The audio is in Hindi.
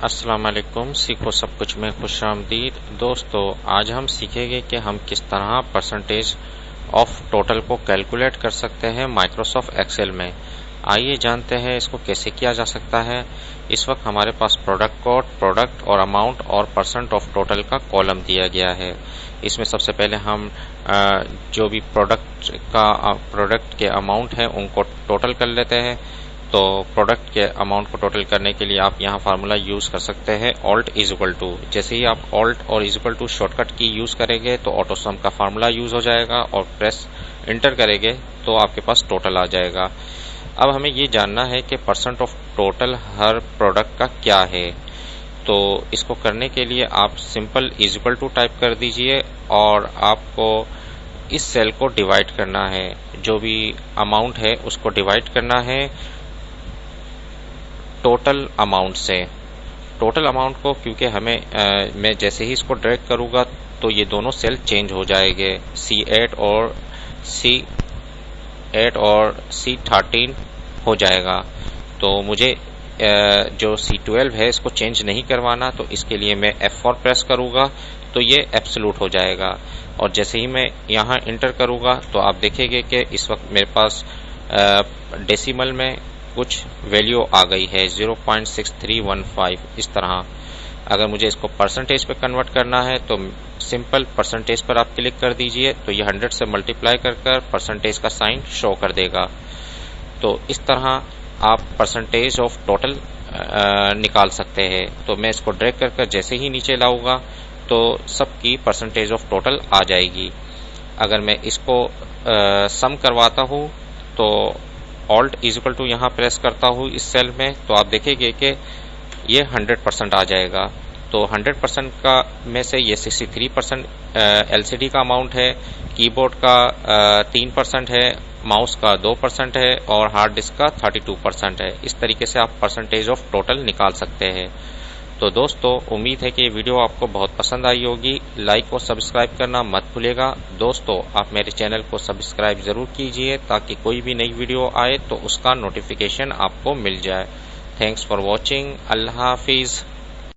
अस्सलाम वालेकुम। सीखो सब कुछ में खुशामदीद। दोस्तों, आज हम सीखेंगे कि हम किस तरह परसेंटेज ऑफ टोटल को कैलकुलेट कर सकते हैं माइक्रोसॉफ्ट एक्सेल में। आइए जानते हैं इसको कैसे किया जा सकता है। इस वक्त हमारे पास प्रोडक्ट कोड, प्रोडक्ट और अमाउंट और परसेंट ऑफ टोटल का कॉलम दिया गया है। इसमें सबसे पहले हम जो भी प्रोडक्ट के अमाउंट है उनको टोटल कर लेते हैं। तो प्रोडक्ट के अमाउंट को टोटल करने के लिए आप यहाँ फार्मूला यूज कर सकते हैं ऑल्ट इज इक्वल टू। जैसे ही आप ऑल्ट और इज इक्वल टू शॉर्टकट की यूज करेंगे तो ऑटो सम का फार्मूला यूज हो जाएगा और प्रेस इंटर करेंगे तो आपके पास टोटल आ जाएगा। अब हमें ये जानना है कि परसेंट ऑफ टोटल हर प्रोडक्ट का क्या है। तो इसको करने के लिए आप simple is equal to type कर दीजिए और आपको इस सेल को डिवाइड करना है। जो भी अमाउंट है उसको डिवाइड करना है टोटल अमाउंट से। टोटल अमाउंट को क्योंकि मैं जैसे ही इसको ड्रैग करूंगा तो ये दोनों सेल चेंज हो जाएंगे, C8 और C13 हो जाएगा। तो मुझे जो C12 है इसको चेंज नहीं करवाना, तो इसके लिए मैं F4 प्रेस करूंगा तो ये एब्सोल्यूट हो जाएगा। और जैसे ही मैं यहाँ इंटर करूंगा तो आप देखेंगे कि इस वक्त मेरे पास डेसिमल में कुछ वैल्यू आ गई है 0.6315 इस तरह। अगर मुझे इसको परसेंटेज पे कन्वर्ट करना है तो सिंपल परसेंटेज पर आप क्लिक कर दीजिए तो ये 100 से मल्टीप्लाई कर परसेंटेज का साइन शो कर देगा। तो इस तरह आप परसेंटेज ऑफ टोटल निकाल सकते हैं। तो मैं इसको ड्रैग कर जैसे ही नीचे लाऊंगा तो सबकी परसेंटेज ऑफ टोटल आ जाएगी। अगर मैं इसको सम करवाता हूँ तो ऑल्ट इज इक्वल टू यहाँ प्रेस करता हूँ इस सेल में तो आप देखेंगे कि ये 100% आ जाएगा। तो 100% का में से ये 63% LCD का अमाउंट है, कीबोर्ड का 3% है, माउस का 2% है और हार्ड डिस्क का 32% है। इस तरीके से आप परसेंटेज ऑफ टोटल निकाल सकते हैं। तो दोस्तों, उम्मीद है कि ये वीडियो आपको बहुत पसंद आई होगी। लाइक और सब्सक्राइब करना मत भूलिएगा। दोस्तों, आप मेरे चैनल को सब्सक्राइब जरूर कीजिए ताकि कोई भी नई वीडियो आए तो उसका नोटिफिकेशन आपको मिल जाए। Thanks for watching. Allah Hafiz.